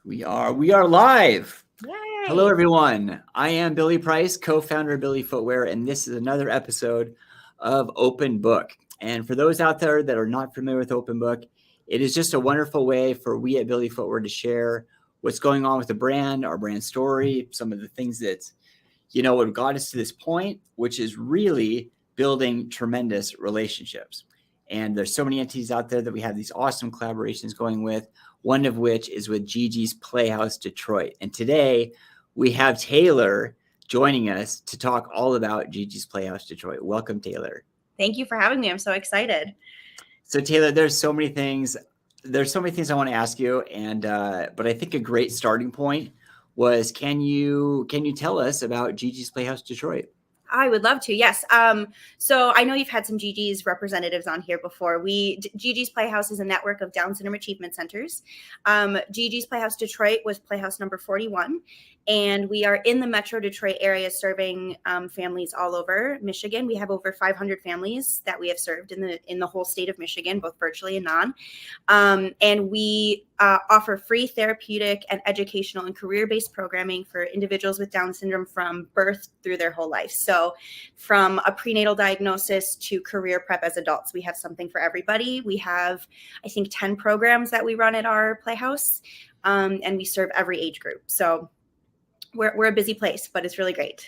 We are live. Hello, Yay! everyone. I am Billy Price, co-founder of Billy Footwear, and this is another episode of Open Book. And for those out there that are not familiar with Open Book, it is just a wonderful way for we at Billy Footwear to share what's going on with the brand, our brand story, some of the things that, what got us to this point, which is really building tremendous relationships. And there's so many entities out there that we have these awesome collaborations going with, one of which is with GiGi's Playhouse Detroit. And today we have Taylor joining us to talk all about GiGi's Playhouse Detroit. Welcome, Taylor. Thank you for having me. I'm so excited. So Taylor, there's so many things I want to ask you, and but I think a great starting point was can you tell us about GiGi's Playhouse Detroit? I would love to. Yes. So I know you've had some GiGi's representatives on here before. GiGi's Playhouse is a network of Down syndrome achievement centers. GiGi's Playhouse Detroit was Playhouse number 41. And we are in the Metro Detroit area serving families all over Michigan. We have over 500 families that we have served in the whole state of Michigan, both virtually and non. And we offer free therapeutic and educational and career-based programming for individuals with Down syndrome from birth through their whole life. So from a prenatal diagnosis to career prep as adults, we have something for everybody. We have, I think, 10 programs that we run at our Playhouse, and we serve every age group. So we're a busy place, but it's really great.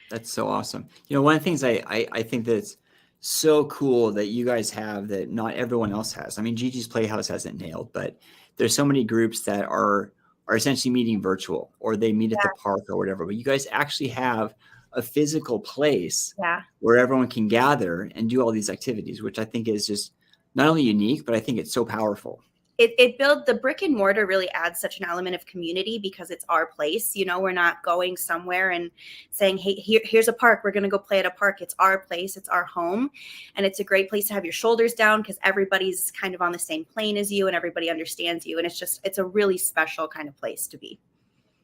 That's so awesome. One of the things I think that's so cool that you guys have that not everyone else has. I mean, GiGi's Playhouse hasn't nailed, but there's so many groups that are essentially meeting virtual, or they meet at the park or whatever. But you guys actually have a physical place where everyone can gather and do all these activities, which I think is just not only unique, but I think it's so powerful. It built the brick and mortar really adds such an element of community because it's our place. We're not going somewhere and saying, hey, here's a park. We're going to go play at a park. It's our place. It's our home. And it's a great place to have your shoulders down because everybody's kind of on the same plane as you and everybody understands you. And it's a really special kind of place to be.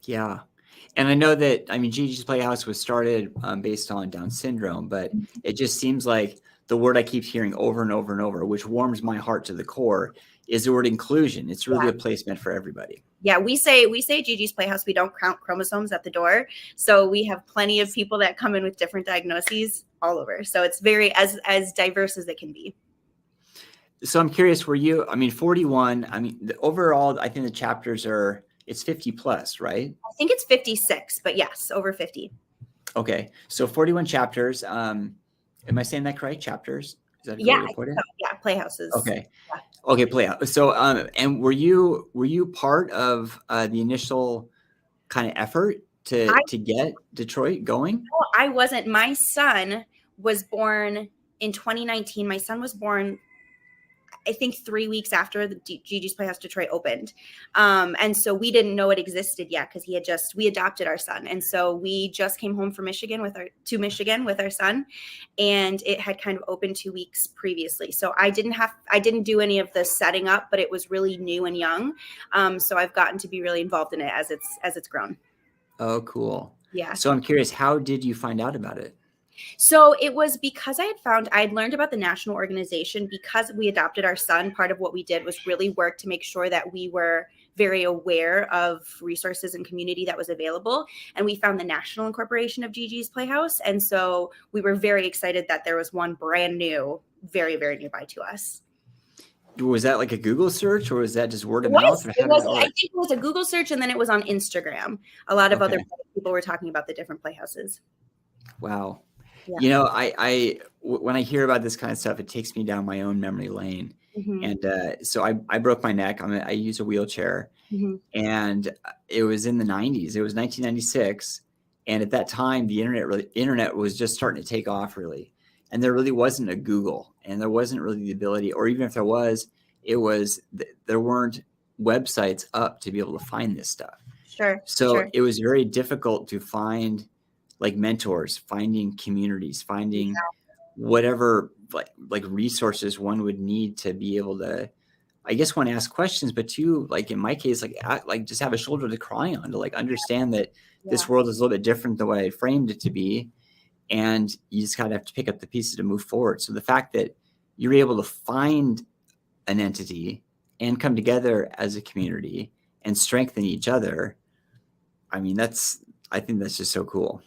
Yeah. And I know that, GiGi's Playhouse was started based on Down syndrome, but it just seems like the word I keep hearing over and over and over, which warms my heart to the core, is the word inclusion. It's really a place meant for everybody. Yeah, we say GiGi's Playhouse, we don't count chromosomes at the door. So we have plenty of people that come in with different diagnoses all over. So it's very as diverse as it can be. So I'm curious, 41, overall, I think the chapters it's 50 plus, right? I think it's 56, but yes, over 50. Okay. So 41 chapters. Am I saying that correct? Chapters? Is that a good way to put it? Yeah, Playhouses. Okay. Yeah. Okay, Playhouse. So, and were you part of the initial kind of effort to get Detroit going? No, I wasn't. My son was born in 2019. My son was born, I think, 3 weeks after the GiGi's Playhouse Detroit opened. And so we didn't know it existed yet because we adopted our son. And so we just came home from Michigan with our son, and it had kind of opened 2 weeks previously. So I didn't do any of the setting up, but it was really new and young. So I've gotten to be really involved in it as it's grown. Oh, cool. Yeah. So I'm curious, how did you find out about it? So it was because I had learned about the national organization because we adopted our son. Part of what we did was really work to make sure that we were very aware of resources and community that was available. And we found the national incorporation of GiGi's Playhouse. And so we were very excited that there was one brand new, very, very nearby to us. Was that like a Google search, or was that just word of mouth? I think it was a Google search, and then it was on Instagram. A lot of other people were talking about the different playhouses. Wow. Yeah. I when I hear about this kind of stuff, it takes me down my own memory lane. Mm-hmm. And so I broke my neck. I use a wheelchair, and it was in the 90s. It was 1996, and at that time, the internet was just starting to take off, really. And there really wasn't a Google, and there wasn't really the ability, or even if there was, there weren't websites up to be able to find this stuff. Sure. So it was very difficult to find like mentors, finding communities, finding whatever like resources one would need to be able to, I guess, one, ask questions, but two, like in my case, like just have a shoulder to cry on, to like understand that this world is a little bit different than what I framed it to be. And you just kind of have to pick up the pieces to move forward. So the fact that you're able to find an entity and come together as a community and strengthen each other. I mean, I think that's just so cool.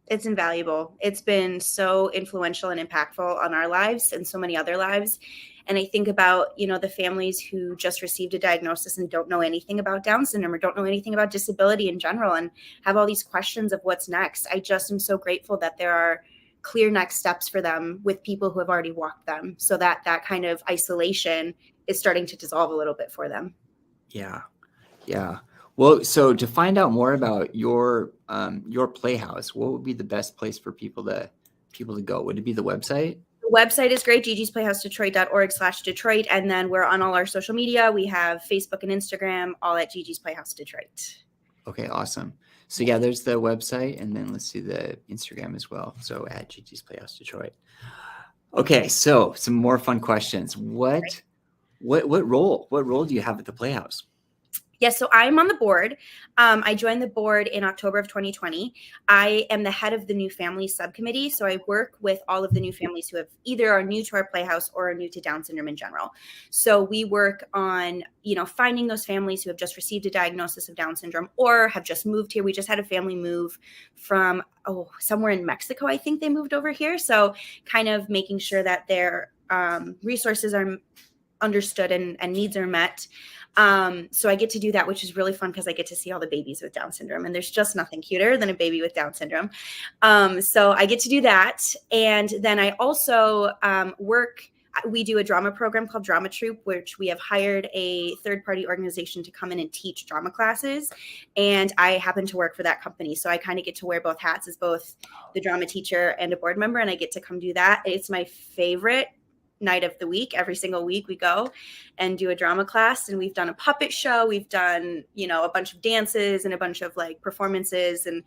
It's invaluable. It's been so influential and impactful on our lives and so many other lives. And I think about, the families who just received a diagnosis and don't know anything about Down syndrome or don't know anything about disability in general and have all these questions of what's next. I just am so grateful that there are clear next steps for them with people who have already walked them, so that kind of isolation is starting to dissolve a little bit for them. Yeah. Yeah. Well, so to find out more about your Playhouse, what would be the best place for people to go? Would it be the website? The website is great, gigisplayhousedetroit.org/Detroit. And then we're on all our social media. We have Facebook and Instagram, all at Gigi's Playhouse Detroit. Okay, awesome. So yeah, there's the website, and then let's see the Instagram as well. So at GiGi's Playhouse Detroit. Okay, so some more fun questions. What role do you have at the Playhouse? Yes, so I'm on the board. I joined the board in October of 2020. I am the head of the new families subcommittee. So I work with all of the new families who have either are new to our Playhouse or are new to Down syndrome in general. So we work on, finding those families who have just received a diagnosis of Down syndrome or have just moved here. We just had a family move from somewhere in Mexico. I think they moved over here. So kind of making sure that their resources are understood and needs are met. So I get to do that, which is really fun because I get to see all the babies with Down syndrome, and there's just nothing cuter than a baby with Down syndrome. So I get to do that. And then I also we do a drama program called Drama Troupe, which we have hired a third-party organization to come in and teach drama classes. And I happen to work for that company. So I kind of get to wear both hats as both the drama teacher and a board member, and I get to come do that. It's my favorite night of the week. Every single week we go and do a drama class, and we've done a puppet show. We've done, a bunch of dances and a bunch of performances. And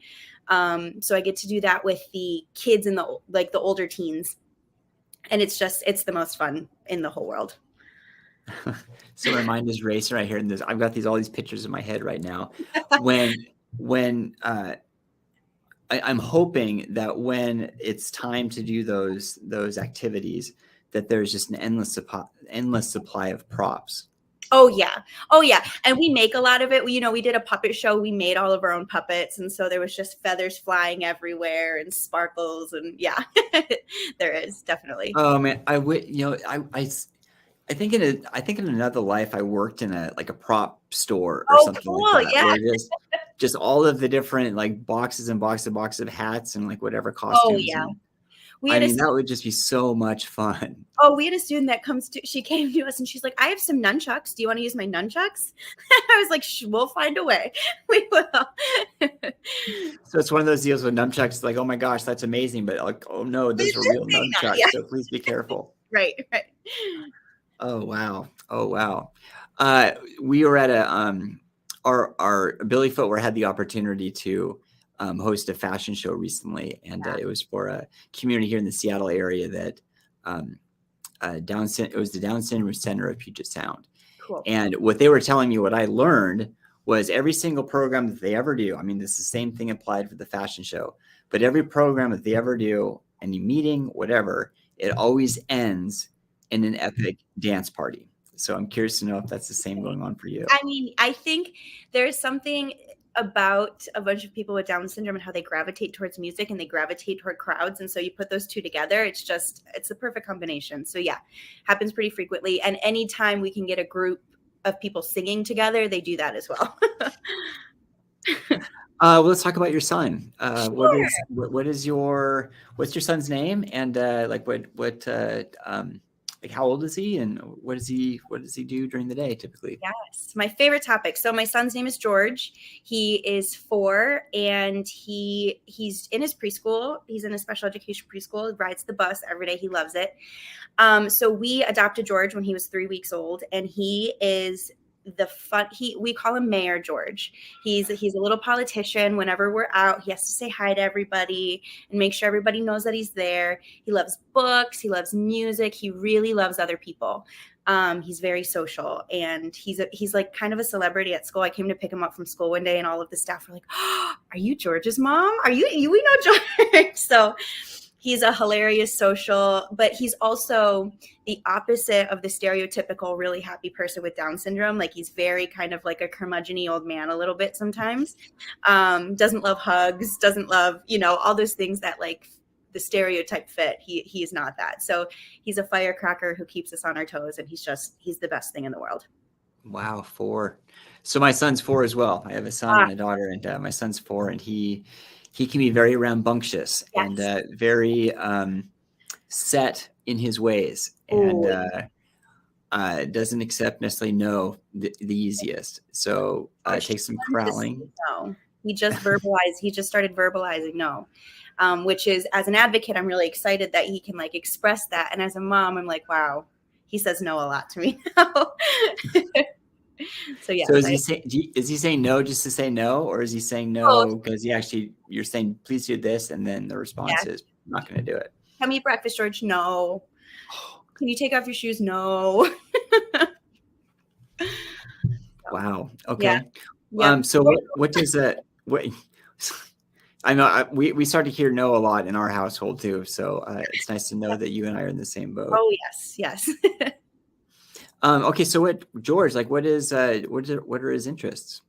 so I get to do that with the kids and the older teens. And it's the most fun in the whole world. So my mind is racing right here. And I've got all these pictures in my head right now. I'm hoping that when it's time to do those activities, that there's just an endless supply of props. Oh yeah. And we make a lot of it. We did a puppet show. We made all of our own puppets. And so there was just feathers flying everywhere and sparkles. And yeah, there is definitely. Oh man, I think in another life, I worked in a prop store or something cool, like that. Yeah. Where just all of the different boxes and boxes of hats and whatever costumes. Oh yeah. That would just be so much fun. Oh, we had a student that she came to us and she's like, I have some nunchucks. Do you want to use my nunchucks? I was like, we'll find a way. We will. So it's one of those deals with nunchucks, oh my gosh, that's amazing. But oh no, those are real nunchucks. Yeah. So please be careful. Right. Oh, wow. We were at our Billy Footwear had the opportunity to host a fashion show recently, and it was for a community here in the Seattle area that it was the Down Syndrome Center of Puget Sound. Cool. And what they were telling me, what I learned was every single program that they ever do, this is the same thing applied for the fashion show, but every program that they ever do, any meeting, whatever, it always ends in an epic dance party. So I'm curious to know if that's the same going on for you. I think there's something about a bunch of people with Down syndrome and how they gravitate towards music and they gravitate toward crowds. And so you put those two together, it's the perfect combination. So yeah, happens pretty frequently. And anytime we can get a group of people singing together, they do that as well. Well, let's talk about your son. Sure. What's your son's name, and how old is he, and what does he do during the day typically? Yes, my favorite topic. So my son's name is George. He is 4, and he's in his preschool. He's in a special education preschool. He rides the bus every day. He loves it. So we adopted George when he was 3 weeks old, and he is we call him Mayor George. He's a little politician. Whenever we're out, he has to say hi to everybody and make sure everybody knows that he's there. He loves books. He loves music. He really loves other people. He's very social, and he's like kind of a celebrity at school. I came to pick him up from school one day, and all of the staff were like, "Oh, are you George's mom? We know George." So He's a hilarious social, but he's also the opposite of the stereotypical really happy person with Down syndrome. Like he's very kind of like a curmudgeon-y old man a little bit sometimes. Doesn't love hugs, doesn't love, all those things that like the stereotype fit. He's not that. So he's a firecracker who keeps us on our toes, and he's the best thing in the world. Wow, 4. So my son's 4 as well. I have a son and a daughter, and my son's 4, and he can be very rambunctious and very set in his ways, and doesn't accept necessarily no the easiest. So it takes some corralling. No, he just started verbalizing no, which is, as an advocate, I'm really excited that he can like express that, and as a mom, I'm like, wow, he says no a lot to me now. So yeah. So is he saying no just to say no, or is he saying no because you're saying please do this, and then the response is I'm not going to do it? Come eat breakfast, George. No. Can you take off your shoes? No. Wow. Okay. Yeah. So what does that? I know we start to hear no a lot in our household too. So it's nice to know that you and I are in the same boat. Oh yes. Okay. So George, like, what are his interests?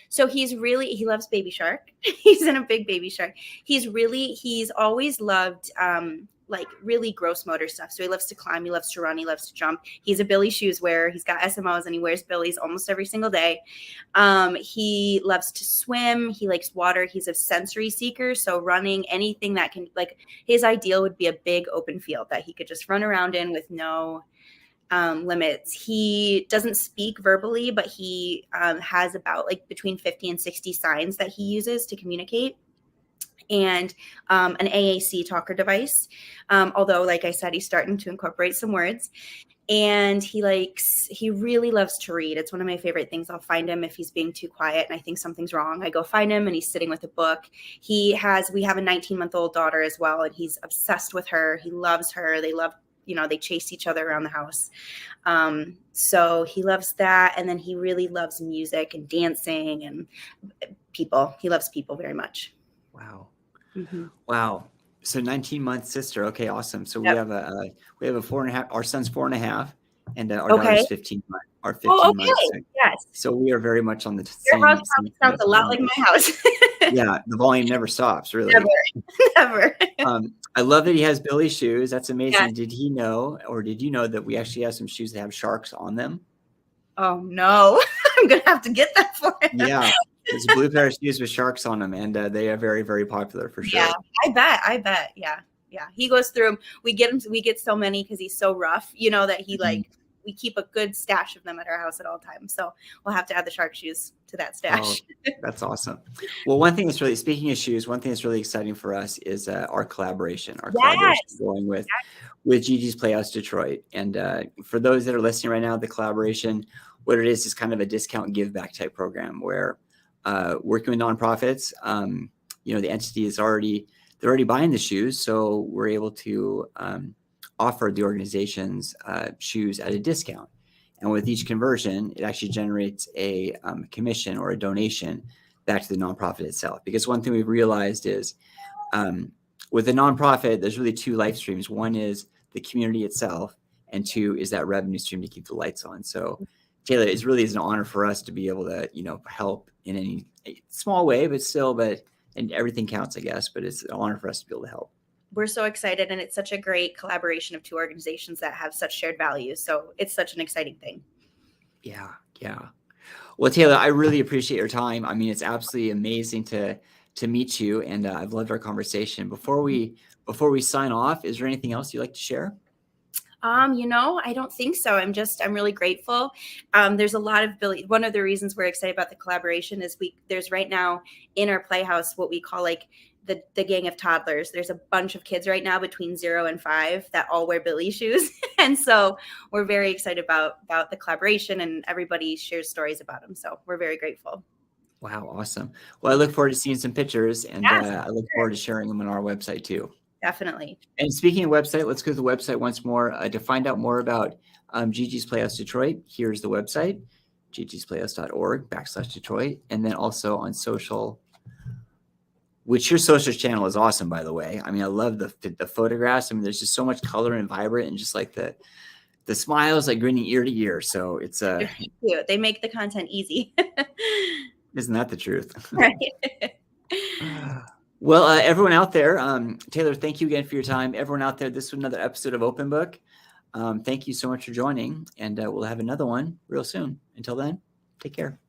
So he loves Baby Shark. He's in a big Baby Shark. He's always loved like really gross motor stuff. So he loves to climb, he loves to run, he loves to jump. He's a Billy shoes wearer. He's got SMOs and he wears Billies almost every single day. He loves to swim. He likes water. He's a sensory seeker. So running, anything that can, like, his ideal would be a big open field that he could just run around in with no limits. He doesn't speak verbally, but he has about like between 50 and 60 signs that he uses to communicate, and an AAC talker device. Although, like I said, he's starting to incorporate some words. And he really loves to read. It's one of my favorite things. I'll find him if he's being too quiet and I think something's wrong. I go find him and he's sitting with a book. We have a 19-month-old daughter as well, and he's obsessed with her. He loves her. They chase each other around the house. So he loves that. And then he really loves music and dancing and people. He loves people very much. Wow. Mm-hmm. Wow. So 19-month sister. Okay, awesome. So we have a 4.5. Our son's 4.5, and our daughter's 15 months. Our 15 months. Yes. So we are very much on the same. Your house probably sounds a lot like my house. Yeah, the volume never stops, really. Never. I love that he has Billy shoes. That's amazing. Yeah. Did he know, or did you know that we actually have some shoes that have sharks on them? Oh no, I'm gonna have to get that for him. Yeah. There's a blue pair of shoes with sharks on them, and they are very, very popular for sure. Yeah, I bet. Yeah. He goes through them. We get so many because he's so rough, that he we keep a good stash of them at our house at all times. So we'll have to add the shark shoes to that stash. Oh, that's awesome. Well, speaking of shoes, one thing that's really exciting for us is our collaboration. Going with GiGi's Playhouse Detroit. And for those that are listening right now, the collaboration, what it is kind of a discount give back type program where working with nonprofits, the entity is they're already buying the shoes. So we're able to offer the organizations shoes at a discount. And with each conversion, it actually generates a commission or a donation back to the nonprofit itself. Because one thing we've realized is with a nonprofit, there's really 2 life streams. One is the community itself, and 2 is that revenue stream to keep the lights on. So Taylor, it really is an honor for us to be able to, help in any small way, and everything counts, I guess, but it's an honor for us to be able to help. We're so excited, and it's such a great collaboration of 2 organizations that have such shared values. So it's such an exciting thing. Yeah. Well, Taylor, I really appreciate your time. I mean, it's absolutely amazing to meet you, and I've loved our conversation. Before we sign off, is there anything else you'd like to share? I don't think so. I'm really grateful. There's a lot of Billy. One of the reasons we're excited about the collaboration is there's right now in our Playhouse what we call like the gang of toddlers. There's a bunch of kids right now between 0 and 5 that all wear Billy shoes. And so we're very excited about the collaboration, and everybody shares stories about them. So we're very grateful. Wow. Awesome. Well, I look forward to seeing some pictures, and I look forward to sharing them on our website too. Definitely. And speaking of website, let's go to the website once more to find out more about GiGi's Playhouse Detroit. Here's the website, gigisplayhouse.org/Detroit. And then also on social, which your social channel is awesome, by the way. I mean, I love the photographs. I mean, there's just so much color and vibrant, and just like the smiles, like grinning ear to ear. So it's cute. They make the content easy. Isn't that the truth? Right. Well, everyone out there, Taylor, thank you again for your time. Everyone out there, this was another episode of Open Book. Thank you so much for joining, and we'll have another one real soon. Until then, take care.